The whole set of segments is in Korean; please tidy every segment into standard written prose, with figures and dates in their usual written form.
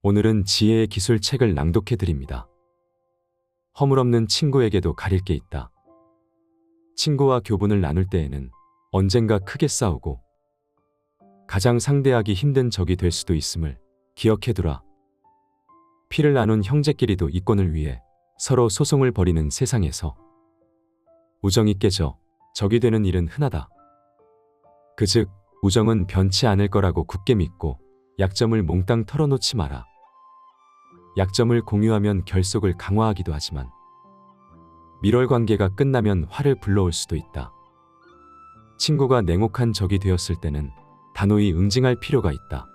오늘은 지혜의 기술 책을 낭독해 드립니다. 허물없는 친구에게도 가릴 게 있다. 친구와 교분을 나눌 때에는 언젠가 크게 싸우고 가장 상대하기 힘든 적이 될 수도 있음을 기억해두라. 피를 나눈 형제끼리도 이권을 위해 서로 소송을 벌이는 세상에서 우정이 깨져 적이 되는 일은 흔하다. 그즉 우정은 변치 않을 거라고 굳게 믿고 약점을 몽땅 털어놓지 마라. 약점을 공유하면 결속을 강화하기도 하지만 밀월 관계가 끝나면 화를 불러올 수도 있다. 친구가 냉혹한 적이 되었을 때는 단호히 응징할 필요가 있다.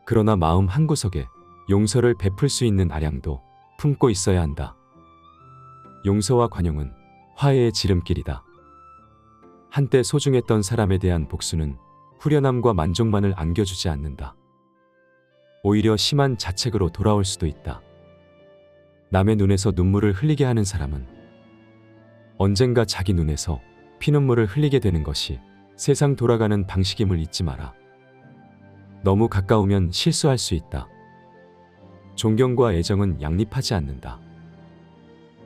그러나 마음 한구석에 용서를 베풀 수 있는 아량도 품고 있어야 한다. 용서와 관용은 화해의 지름길이다. 한때 소중했던 사람에 대한 복수는 후련함과 만족만을 안겨주지 않는다. 오히려 심한 자책으로 돌아올 수도 있다. 남의 눈에서 눈물을 흘리게 하는 사람은 언젠가 자기 눈에서 피눈물을 흘리게 되는 것이 세상 돌아가는 방식임을 잊지 마라. 너무 가까우면 실수할 수 있다. 존경과 애정은 양립하지 않는다.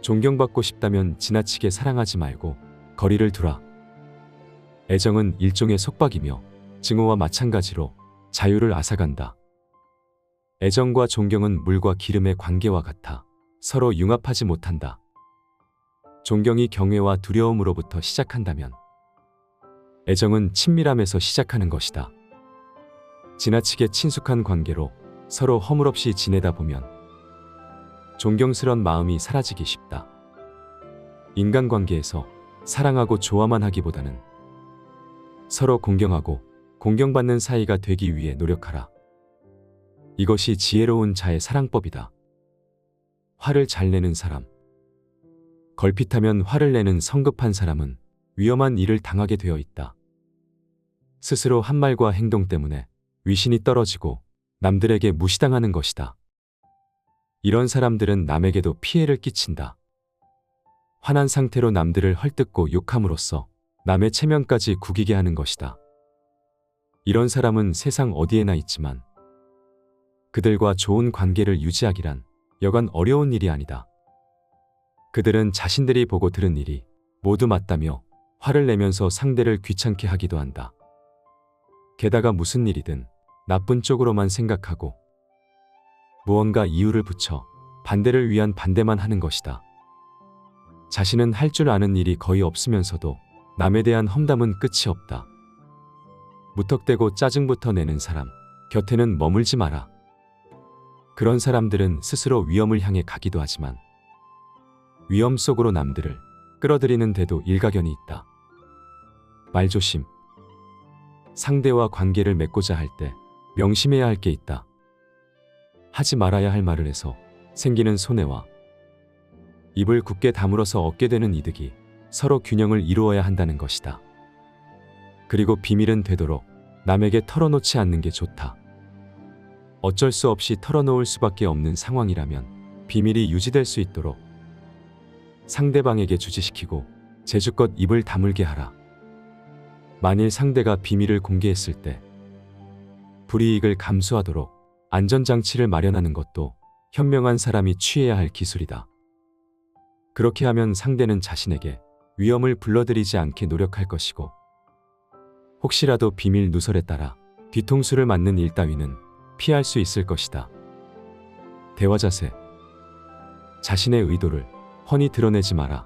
존경받고 싶다면 지나치게 사랑하지 말고 거리를 두라. 애정은 일종의 속박이며 증오와 마찬가지로 자유를 앗아간다. 애정과 존경은 물과 기름의 관계와 같아 서로 융합하지 못한다. 존경이 경외와 두려움으로부터 시작한다면 애정은 친밀함에서 시작하는 것이다. 지나치게 친숙한 관계로 서로 허물없이 지내다 보면 존경스런 마음이 사라지기 쉽다. 인간관계에서 사랑하고 좋아만 하기보다는 서로 공경하고 공경받는 사이가 되기 위해 노력하라. 이것이 지혜로운 자의 사랑법이다. 화를 잘 내는 사람, 걸핏하면 화를 내는 성급한 사람은 위험한 일을 당하게 되어 있다. 스스로 한 말과 행동 때문에 위신이 떨어지고 남들에게 무시당하는 것이다. 이런 사람들은 남에게도 피해를 끼친다. 화난 상태로 남들을 헐뜯고 욕함으로써 남의 체면까지 구기게 하는 것이다. 이런 사람은 세상 어디에나 있지만 그들과 좋은 관계를 유지하기란 여간 어려운 일이 아니다. 그들은 자신들이 보고 들은 일이 모두 맞다며 화를 내면서 상대를 귀찮게 하기도 한다. 게다가 무슨 일이든 나쁜 쪽으로만 생각하고 무언가 이유를 붙여 반대를 위한 반대만 하는 것이다. 자신은 할 줄 아는 일이 거의 없으면서도 남에 대한 험담은 끝이 없다. 무턱대고 짜증부터 내는 사람 곁에는 머물지 마라. 그런 사람들은 스스로 위험을 향해 가기도 하지만 위험 속으로 남들을 끌어들이는 데도 일가견이 있다. 말조심. 상대와 관계를 맺고자 할 때 명심해야 할 게 있다. 하지 말아야 할 말을 해서 생기는 손해와 입을 굳게 다물어서 얻게 되는 이득이 서로 균형을 이루어야 한다는 것이다. 그리고 비밀은 되도록 남에게 털어놓지 않는 게 좋다. 어쩔 수 없이 털어놓을 수밖에 없는 상황이라면 비밀이 유지될 수 있도록 상대방에게 주지시키고 제주껏 입을 다물게 하라. 만일 상대가 비밀을 공개했을 때 불이익을 감수하도록 안전장치를 마련하는 것도 현명한 사람이 취해야 할 기술이다. 그렇게 하면 상대는 자신에게 위험을 불러들이지 않게 노력할 것이고 혹시라도 비밀 누설에 따라 뒤통수를 맞는 일 따위는 피할 수 있을 것이다. 대화 자세. 자신의 의도를 훤히 드러내지 마라.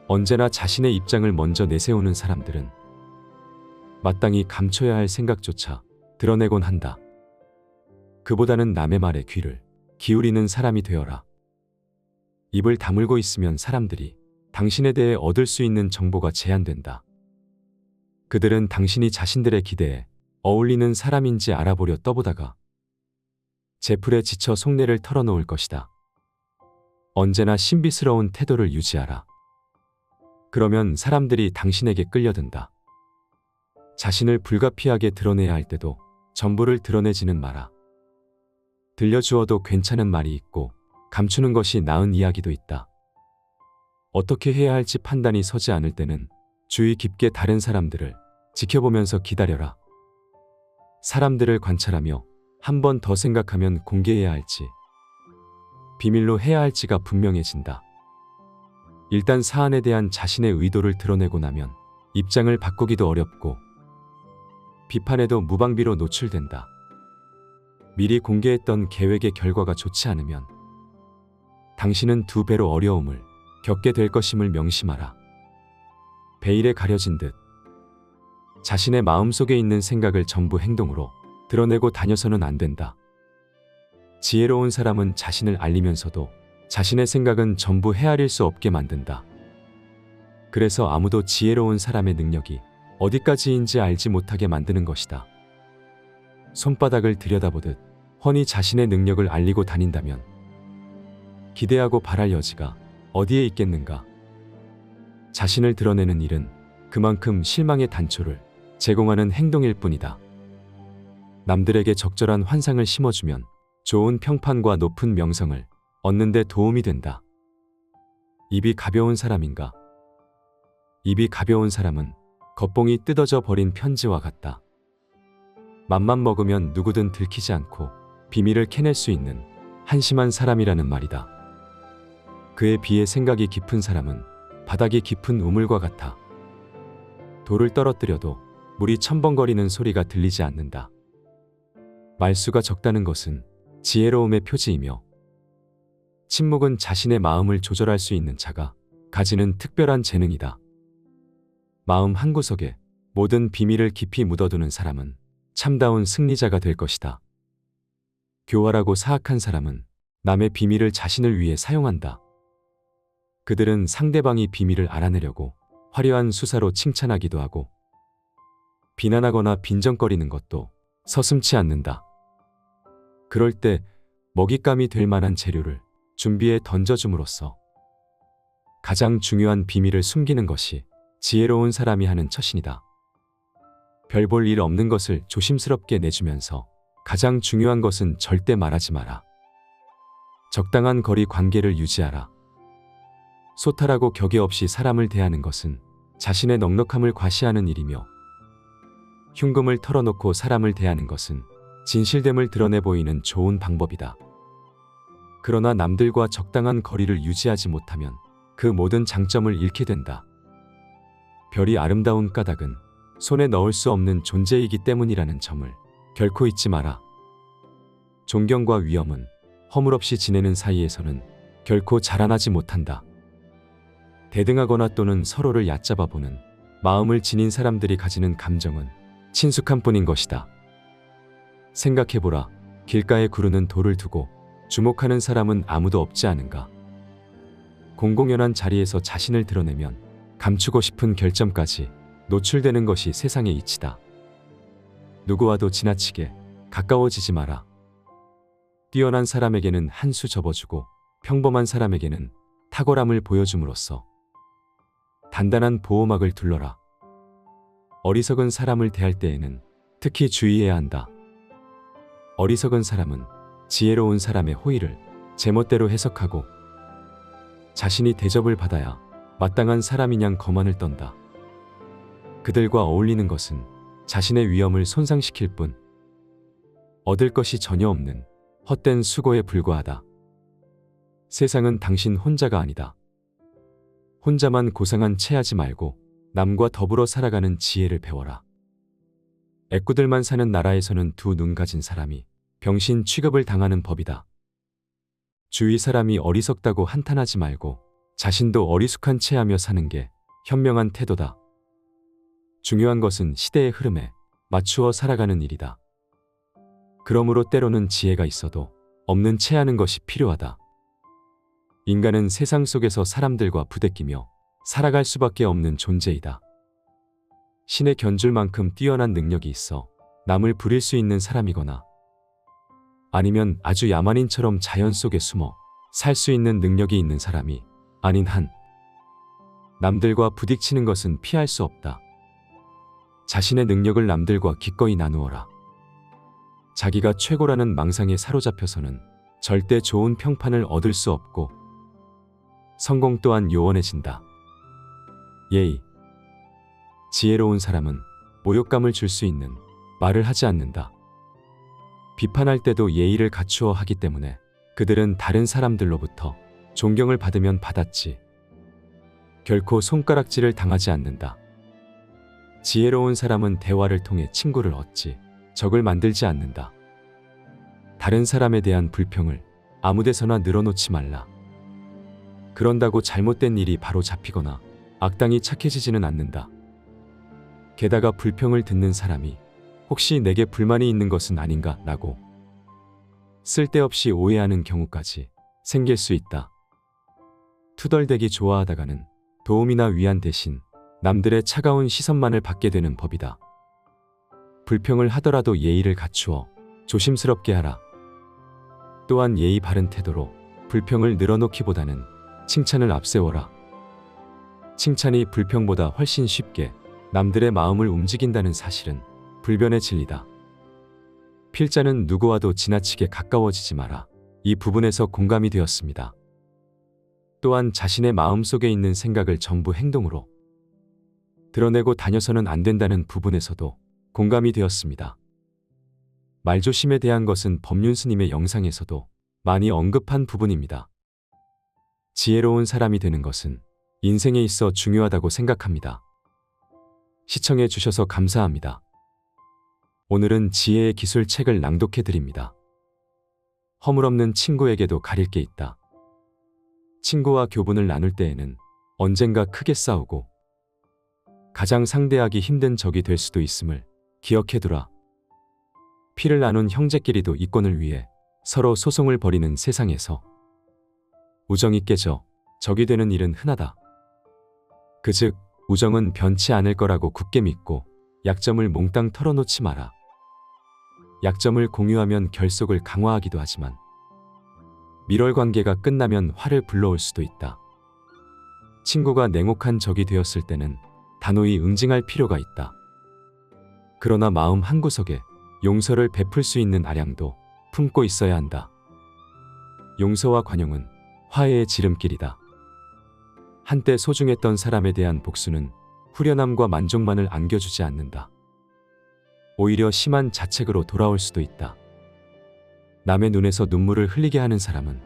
언제나 자신의 입장을 먼저 내세우는 사람들은 마땅히 감춰야 할 생각조차 드러내곤 한다. 그보다는 남의 말에 귀를 기울이는 사람이 되어라. 입을 다물고 있으면 사람들이 당신에 대해 얻을 수 있는 정보가 제한된다. 그들은 당신이 자신들의 기대에 어울리는 사람인지 알아보려 떠보다가 제풀에 지쳐 속내를 털어놓을 것이다. 언제나 신비스러운 태도를 유지하라. 그러면 사람들이 당신에게 끌려든다. 자신을 불가피하게 드러내야 할 때도 전부를 드러내지는 마라. 들려주어도 괜찮은 말이 있고 감추는 것이 나은 이야기도 있다. 어떻게 해야 할지 판단이 서지 않을 때는 주의 깊게 다른 사람들을 지켜보면서 기다려라. 사람들을 관찰하며 한 번 더 생각하면 공개해야 할지, 비밀로 해야 할지가 분명해진다. 일단 사안에 대한 자신의 의도를 드러내고 나면 입장을 바꾸기도 어렵고 비판에도 무방비로 노출된다. 미리 공개했던 계획의 결과가 좋지 않으면 당신은 2배로 어려움을 겪게 될 것임을 명심하라. 베일에 가려진 듯 자신의 마음속에 있는 생각을 전부 행동으로 드러내고 다녀서는 안 된다. 지혜로운 사람은 자신을 알리면서도 자신의 생각은 전부 헤아릴 수 없게 만든다. 그래서 아무도 지혜로운 사람의 능력이 어디까지인지 알지 못하게 만드는 것이다. 손바닥을 들여다보듯 훤히 자신의 능력을 알리고 다닌다면 기대하고 바랄 여지가 어디에 있겠는가. 자신을 드러내는 일은 그만큼 실망의 단초를 제공하는 행동일 뿐이다. 남들에게 적절한 환상을 심어주면 좋은 평판과 높은 명성을 얻는 데 도움이 된다. 입이 가벼운 사람인가? 입이 가벼운 사람은 겉봉이 뜯어져 버린 편지와 같다. 맘만 먹으면 누구든 들키지 않고 비밀을 캐낼 수 있는 한심한 사람이라는 말이다. 그에 비해 생각이 깊은 사람은 바닥이 깊은 우물과 같아. 돌을 떨어뜨려도 물이 첨벙거리는 소리가 들리지 않는다. 말수가 적다는 것은 지혜로움의 표지이며 침묵은 자신의 마음을 조절할 수 있는 자가 가지는 특별한 재능이다. 마음 한구석에 모든 비밀을 깊이 묻어두는 사람은 참다운 승리자가 될 것이다. 교활하고 사악한 사람은 남의 비밀을 자신을 위해 사용한다. 그들은 상대방이 비밀을 알아내려고 화려한 수사로 칭찬하기도 하고 비난하거나 빈정거리는 것도 서슴지 않는다. 그럴 때 먹잇감이 될 만한 재료를 준비해 던져줌으로써 가장 중요한 비밀을 숨기는 것이 지혜로운 사람이 하는 처신이다. 별 볼 일 없는 것을 조심스럽게 내주면서 가장 중요한 것은 절대 말하지 마라. 적당한 거리 관계를 유지하라. 소탈하고 격의 없이 사람을 대하는 것은 자신의 넉넉함을 과시하는 일이며 흉금을 털어놓고 사람을 대하는 것은 진실됨을 드러내 보이는 좋은 방법이다. 그러나 남들과 적당한 거리를 유지하지 못하면 그 모든 장점을 잃게 된다. 별이 아름다운 까닭은 손에 넣을 수 없는 존재이기 때문이라는 점을 결코 잊지 마라. 존경과 위엄은 허물없이 지내는 사이에서는 결코 자라나지 못한다. 대등하거나 또는 서로를 얕잡아 보는 마음을 지닌 사람들이 가지는 감정은 친숙한 뿐인 것이다. 생각해보라. 길가에 구르는 돌을 두고 주목하는 사람은 아무도 없지 않은가. 공공연한 자리에서 자신을 드러내면 감추고 싶은 결점까지 노출되는 것이 세상의 이치다. 누구와도 지나치게 가까워지지 마라. 뛰어난 사람에게는 한 수 접어주고 평범한 사람에게는 탁월함을 보여줌으로써 단단한 보호막을 둘러라. 어리석은 사람을 대할 때에는 특히 주의해야 한다. 어리석은 사람은 지혜로운 사람의 호의를 제멋대로 해석하고 자신이 대접을 받아야 마땅한 사람이냥 거만을 떤다. 그들과 어울리는 것은 자신의 위엄을 손상시킬 뿐 얻을 것이 전혀 없는 헛된 수고에 불과하다. 세상은 당신 혼자가 아니다. 혼자만 고상한 채 하지 말고 남과 더불어 살아가는 지혜를 배워라. 애꾸들만 사는 나라에서는 두 눈 가진 사람이 병신 취급을 당하는 법이다. 주위 사람이 어리석다고 한탄하지 말고 자신도 어리숙한 채 하며 사는 게 현명한 태도다. 중요한 것은 시대의 흐름에 맞추어 살아가는 일이다. 그러므로 때로는 지혜가 있어도 없는 채 하는 것이 필요하다. 인간은 세상 속에서 사람들과 부대끼며 살아갈 수밖에 없는 존재이다. 신에 견줄 만큼 뛰어난 능력이 있어 남을 부릴 수 있는 사람이거나 아니면 아주 야만인처럼 자연 속에 숨어 살 수 있는 능력이 있는 사람이 아닌 한 남들과 부딪히는 것은 피할 수 없다. 자신의 능력을 남들과 기꺼이 나누어라. 자기가 최고라는 망상에 사로잡혀서는 절대 좋은 평판을 얻을 수 없고 성공 또한 요원해진다. 예의. 지혜로운 사람은 모욕감을 줄 수 있는 말을 하지 않는다. 비판할 때도 예의를 갖추어 하기 때문에 그들은 다른 사람들로부터 존경을 받으면 받았지 결코 손가락질을 당하지 않는다. 지혜로운 사람은 대화를 통해 친구를 얻지 적을 만들지 않는다. 다른 사람에 대한 불평을 아무데서나 늘어놓지 말라. 그런다고 잘못된 일이 바로 잡히거나 악당이 착해지지는 않는다. 게다가 불평을 듣는 사람이 혹시 내게 불만이 있는 것은 아닌가 라고 쓸데없이 오해하는 경우까지 생길 수 있다. 투덜대기 좋아하다가는 도움이나 위안 대신 남들의 차가운 시선만을 받게 되는 법이다. 불평을 하더라도 예의를 갖추어 조심스럽게 하라. 또한 예의 바른 태도로 불평을 늘어놓기보다는 칭찬을 앞세워라. 칭찬이 불평보다 훨씬 쉽게 남들의 마음을 움직인다는 사실은 불변의 진리다. 필자는 누구와도 지나치게 가까워지지 마라. 이 부분에서 공감이 되었습니다. 또한 자신의 마음속에 있는 생각을 전부 행동으로 드러내고 다녀서는 안 된다는 부분에서도 공감이 되었습니다. 말조심에 대한 것은 법륜 스님의 영상에서도 많이 언급한 부분입니다. 지혜로운 사람이 되는 것은 인생에 있어 중요하다고 생각합니다. 시청해 주셔서 감사합니다. 오늘은 지혜의 기술 책을 낭독해 드립니다. 허물없는 친구에게도 가릴 게 있다. 친구와 교분을 나눌 때에는 언젠가 크게 싸우고 가장 상대하기 힘든 적이 될 수도 있음을 기억해두라. 피를 나눈 형제끼리도 이권을 위해 서로 소송을 벌이는 세상에서 우정이 깨져 적이 되는 일은 흔하다. 그즉 우정은 변치 않을 거라고 굳게 믿고 약점을 몽땅 털어놓지 마라. 약점을 공유하면 결속을 강화하기도 하지만 밀월 관계가 끝나면 화를 불러올 수도 있다. 친구가 냉혹한 적이 되었을 때는 단호히 응징할 필요가 있다. 그러나 마음 한구석에 용서를 베풀 수 있는 아량도 품고 있어야 한다. 용서와 관용은 화해의 지름길이다. 한때 소중했던 사람에 대한 복수는 후련함과 만족만을 안겨주지 않는다. 오히려 심한 자책으로 돌아올 수도 있다. 남의 눈에서 눈물을 흘리게 하는 사람은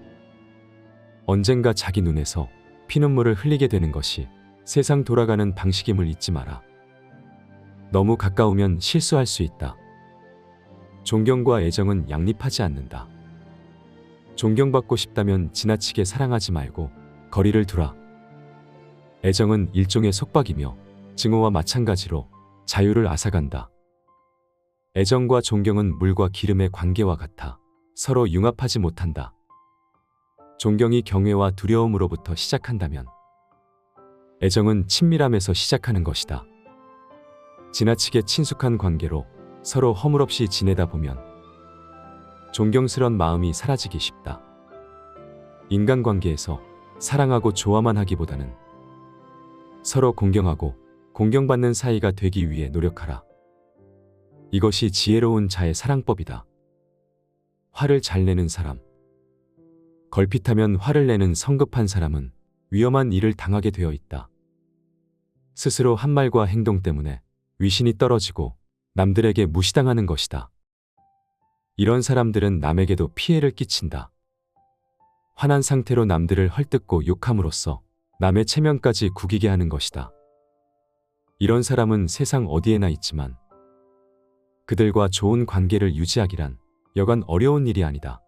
언젠가 자기 눈에서 피눈물을 흘리게 되는 것이 세상 돌아가는 방식임을 잊지 마라. 너무 가까우면 실수할 수 있다. 존경과 애정은 양립하지 않는다. 존경받고 싶다면 지나치게 사랑하지 말고 거리를 두라. 애정은 일종의 속박이며 증오와 마찬가지로 자유를 앗아간다. 애정과 존경은 물과 기름의 관계와 같아 서로 융합하지 못한다. 존경이 경외와 두려움으로부터 시작한다면 애정은 친밀함에서 시작하는 것이다. 지나치게 친숙한 관계로 서로 허물없이 지내다 보면 존경스런 마음이 사라지기 쉽다. 인간관계에서 사랑하고 좋아만 하기보다는 서로 공경하고 공경받는 사이가 되기 위해 노력하라. 이것이 지혜로운 자의 사랑법이다. 화를 잘 내는 사람, 걸핏하면 화를 내는 성급한 사람은 위험한 일을 당하게 되어 있다. 스스로 한 말과 행동 때문에 위신이 떨어지고 남들에게 무시당하는 것이다. 이런 사람들은 남에게도 피해를 끼친다. 화난 상태로 남들을 헐뜯고 욕함으로써 남의 체면까지 구기게 하는 것이다. 이런 사람은 세상 어디에나 있지만 그들과 좋은 관계를 유지하기란 여간 어려운 일이 아니다.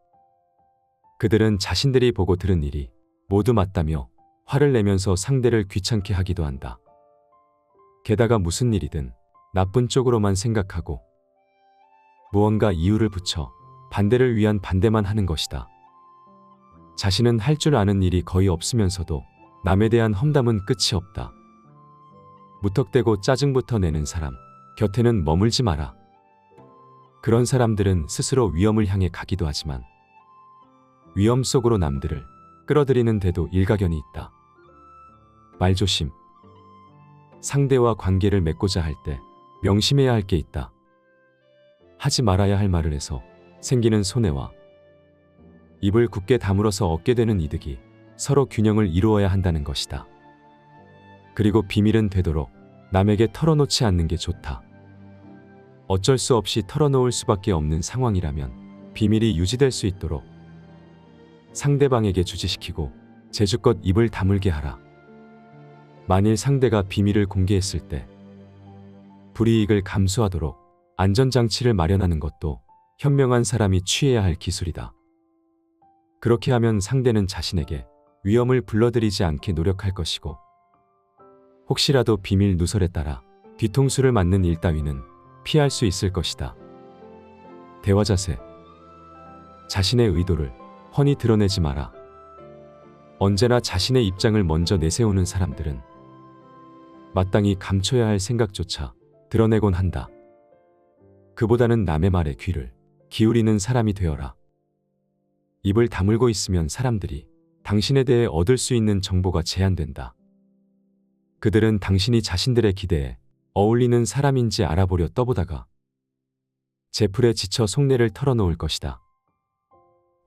그들은 자신들이 보고 들은 일이 모두 맞다며 화를 내면서 상대를 귀찮게 하기도 한다. 게다가 무슨 일이든 나쁜 쪽으로만 생각하고 무언가 이유를 붙여 반대를 위한 반대만 하는 것이다. 자신은 할 줄 아는 일이 거의 없으면서도 남에 대한 험담은 끝이 없다. 무턱대고 짜증부터 내는 사람 곁에는 머물지 마라. 그런 사람들은 스스로 위험을 향해 가기도 하지만 위험 속으로 남들을 끌어들이는 데도 일가견이 있다. 말조심. 상대와 관계를 맺고자 할 때 명심해야 할 게 있다. 하지 말아야 할 말을 해서 생기는 손해와 입을 굳게 다물어서 얻게 되는 이득이 서로 균형을 이루어야 한다는 것이다. 그리고 비밀은 되도록 남에게 털어놓지 않는 게 좋다. 어쩔 수 없이 털어놓을 수밖에 없는 상황이라면 비밀이 유지될 수 있도록 상대방에게 주지시키고 재주껏 입을 다물게 하라. 만일 상대가 비밀을 공개했을 때 불이익을 감수하도록 안전장치를 마련하는 것도 현명한 사람이 취해야 할 기술이다. 그렇게 하면 상대는 자신에게 위험을 불러들이지 않게 노력할 것이고, 혹시라도 비밀 누설에 따라 뒤통수를 맞는 일 따위는 피할 수 있을 것이다. 대화 자세. 자신의 의도를 훤히 드러내지 마라. 언제나 자신의 입장을 먼저 내세우는 사람들은 마땅히 감춰야 할 생각조차 드러내곤 한다. 그보다는 남의 말에 귀를 기울이는 사람이 되어라. 입을 다물고 있으면 사람들이 당신에 대해 얻을 수 있는 정보가 제한된다. 그들은 당신이 자신들의 기대에 어울리는 사람인지 알아보려 떠보다가 제풀에 지쳐 속내를 털어놓을 것이다.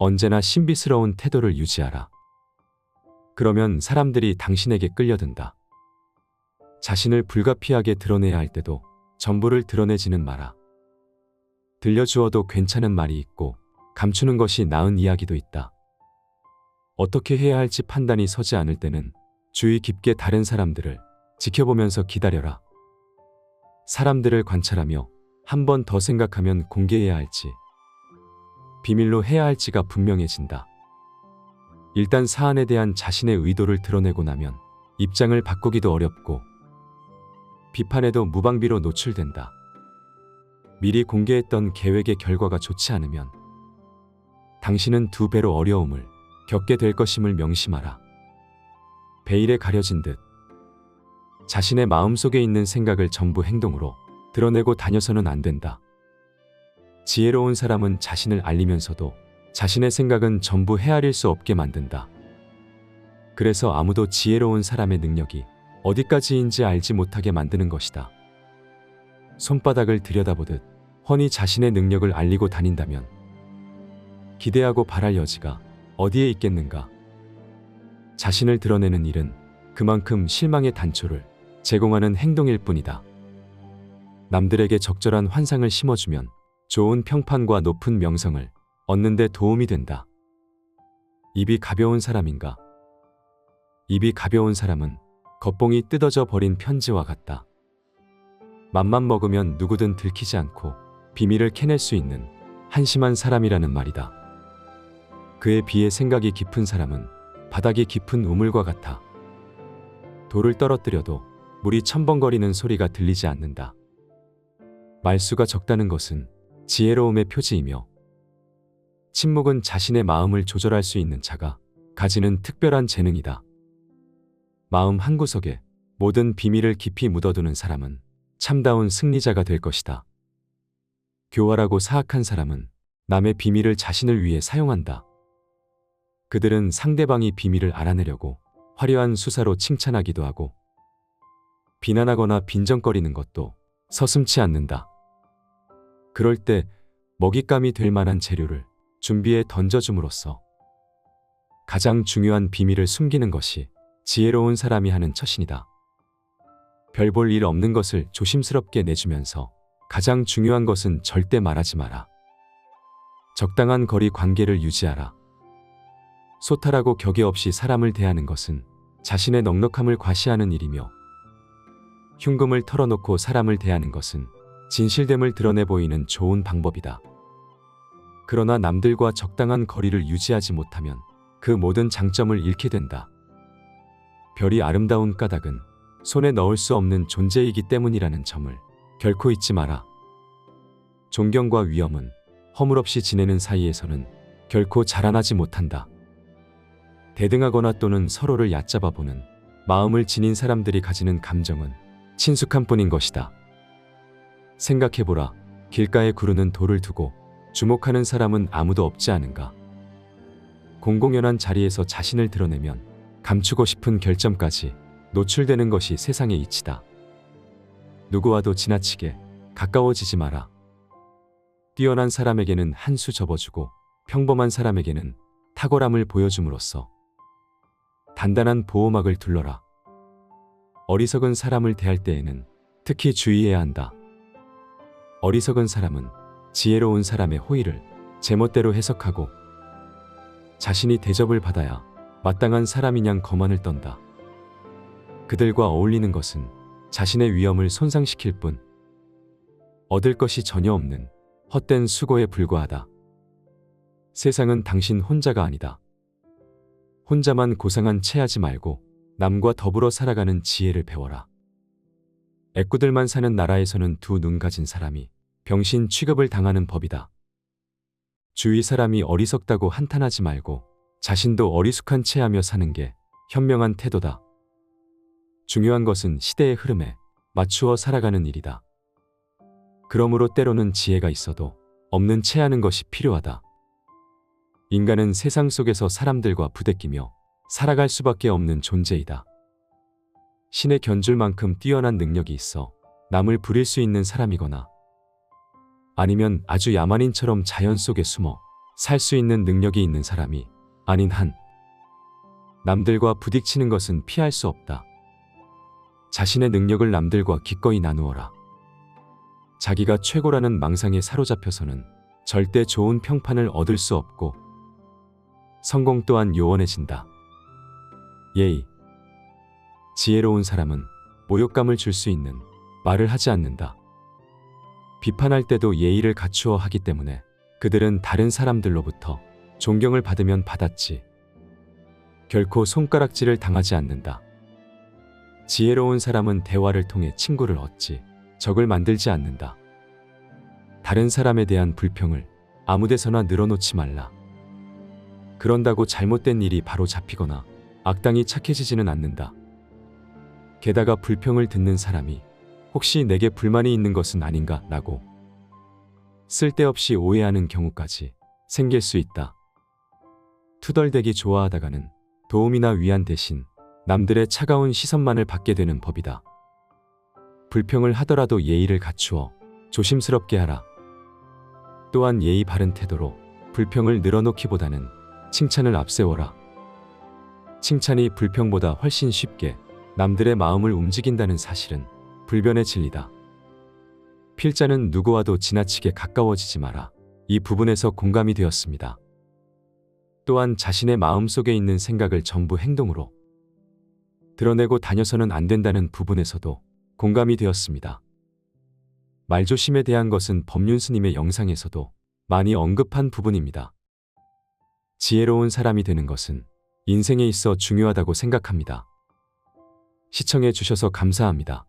언제나 신비스러운 태도를 유지하라. 그러면 사람들이 당신에게 끌려든다. 자신을 불가피하게 드러내야 할 때도 전부를 드러내지는 마라. 들려주어도 괜찮은 말이 있고 감추는 것이 나은 이야기도 있다. 어떻게 해야 할지 판단이 서지 않을 때는 주의 깊게 다른 사람들을 지켜보면서 기다려라. 사람들을 관찰하며 한 번 더 생각하면 공개해야 할지, 비밀로 해야 할지가 분명해진다. 일단 사안에 대한 자신의 의도를 드러내고 나면 입장을 바꾸기도 어렵고 비판에도 무방비로 노출된다. 미리 공개했던 계획의 결과가 좋지 않으면 당신은 2배로 어려움을 겪게 될 것임을 명심하라. 베일에 가려진 듯 자신의 마음속에 있는 생각을 전부 행동으로 드러내고 다녀서는 안 된다. 지혜로운 사람은 자신을 알리면서도 자신의 생각은 전부 헤아릴 수 없게 만든다. 그래서 아무도 지혜로운 사람의 능력이 어디까지인지 알지 못하게 만드는 것이다. 손바닥을 들여다보듯 훤히 자신의 능력을 알리고 다닌다면 기대하고 바랄 여지가 어디에 있겠는가. 자신을 드러내는 일은 그만큼 실망의 단초를 제공하는 행동일 뿐이다. 남들에게 적절한 환상을 심어주면 좋은 평판과 높은 명성을 얻는 데 도움이 된다. 입이 가벼운 사람인가? 입이 가벼운 사람은 겉봉이 뜯어져 버린 편지와 같다. 맘만 먹으면 누구든 들키지 않고 비밀을 캐낼 수 있는 한심한 사람이라는 말이다. 그에 비해 생각이 깊은 사람은 바닥이 깊은 우물과 같아. 돌을 떨어뜨려도 물이 첨벙거리는 소리가 들리지 않는다. 말수가 적다는 것은 지혜로움의 표지이며, 침묵은 자신의 마음을 조절할 수 있는 자가 가지는 특별한 재능이다. 마음 한구석에 모든 비밀을 깊이 묻어두는 사람은 참다운 승리자가 될 것이다. 교활하고 사악한 사람은 남의 비밀을 자신을 위해 사용한다. 그들은 상대방이 비밀을 알아내려고 화려한 수사로 칭찬하기도 하고 비난하거나 빈정거리는 것도 서슴지 않는다. 그럴 때 먹잇감이 될 만한 재료를 준비해 던져줌으로써 가장 중요한 비밀을 숨기는 것이 지혜로운 사람이 하는 처신이다. 별 볼 일 없는 것을 조심스럽게 내주면서 가장 중요한 것은 절대 말하지 마라. 적당한 거리 관계를 유지하라. 소탈하고 격의 없이 사람을 대하는 것은 자신의 넉넉함을 과시하는 일이며, 흉금을 털어놓고 사람을 대하는 것은 진실됨을 드러내 보이는 좋은 방법이다. 그러나 남들과 적당한 거리를 유지하지 못하면 그 모든 장점을 잃게 된다. 별이 아름다운 까닭은 손에 넣을 수 없는 존재이기 때문이라는 점을 결코 잊지 마라. 존경과 위엄은 허물없이 지내는 사이에서는 결코 자라나지 못한다. 대등하거나 또는 서로를 얕잡아 보는 마음을 지닌 사람들이 가지는 감정은 친숙한 뿐인 것이다. 생각해보라. 길가에 구르는 돌을 두고 주목하는 사람은 아무도 없지 않은가? 공공연한 자리에서 자신을 드러내면 감추고 싶은 결점까지 노출되는 것이 세상의 이치다. 누구와도 지나치게 가까워지지 마라. 뛰어난 사람에게는 한 수 접어주고 평범한 사람에게는 탁월함을 보여줌으로써 단단한 보호막을 둘러라. 어리석은 사람을 대할 때에는 특히 주의해야 한다. 어리석은 사람은 지혜로운 사람의 호의를 제멋대로 해석하고 자신이 대접을 받아야 마땅한 사람이냥 거만을 떤다. 그들과 어울리는 것은 자신의 위엄을 손상시킬 뿐 얻을 것이 전혀 없는 헛된 수고에 불과하다. 세상은 당신 혼자가 아니다. 혼자만 고상한 채 하지 말고 남과 더불어 살아가는 지혜를 배워라. 애꾸들만 사는 나라에서는 두 눈 가진 사람이 병신 취급을 당하는 법이다. 주위 사람이 어리석다고 한탄하지 말고 자신도 어리숙한 채 하며 사는 게 현명한 태도다. 중요한 것은 시대의 흐름에 맞추어 살아가는 일이다. 그러므로 때로는 지혜가 있어도 없는 채 하는 것이 필요하다. 인간은 세상 속에서 사람들과 부대끼며 살아갈 수밖에 없는 존재이다. 신의 견줄 만큼 뛰어난 능력이 있어 남을 부릴 수 있는 사람이거나 아니면 아주 야만인처럼 자연 속에 숨어 살 수 있는 능력이 있는 사람이 아닌 한 남들과 부딪히는 것은 피할 수 없다. 자신의 능력을 남들과 기꺼이 나누어라. 자기가 최고라는 망상에 사로잡혀서는 절대 좋은 평판을 얻을 수 없고 성공 또한 요원해진다. 예의. 지혜로운 사람은 모욕감을 줄 수 있는 말을 하지 않는다. 비판할 때도 예의를 갖추어 하기 때문에 그들은 다른 사람들로부터 존경을 받으면 받았지 결코 손가락질을 당하지 않는다. 지혜로운 사람은 대화를 통해 친구를 얻지 적을 만들지 않는다. 다른 사람에 대한 불평을 아무데서나 늘어놓지 말라. 그런다고 잘못된 일이 바로 잡히거나 악당이 착해지지는 않는다. 게다가 불평을 듣는 사람이 혹시 내게 불만이 있는 것은 아닌가 라고 쓸데없이 오해하는 경우까지 생길 수 있다. 투덜대기 좋아하다가는 도움이나 위안 대신 남들의 차가운 시선만을 받게 되는 법이다. 불평을 하더라도 예의를 갖추어 조심스럽게 하라. 또한 예의 바른 태도로 불평을 늘어놓기보다는 칭찬을 앞세워라. 칭찬이 불평보다 훨씬 쉽게 남들의 마음을 움직인다는 사실은 불변의 진리다. 필자는 누구와도 지나치게 가까워지지 마라. 이 부분에서 공감이 되었습니다. 또한 자신의 마음속에 있는 생각을 전부 행동으로 드러내고 다녀서는 안 된다는 부분에서도 공감이 되었습니다. 말조심에 대한 것은 법륜 스님의 영상에서도 많이 언급한 부분입니다. 지혜로운 사람이 되는 것은 인생에 있어 중요하다고 생각합니다. 시청해 주셔서 감사합니다.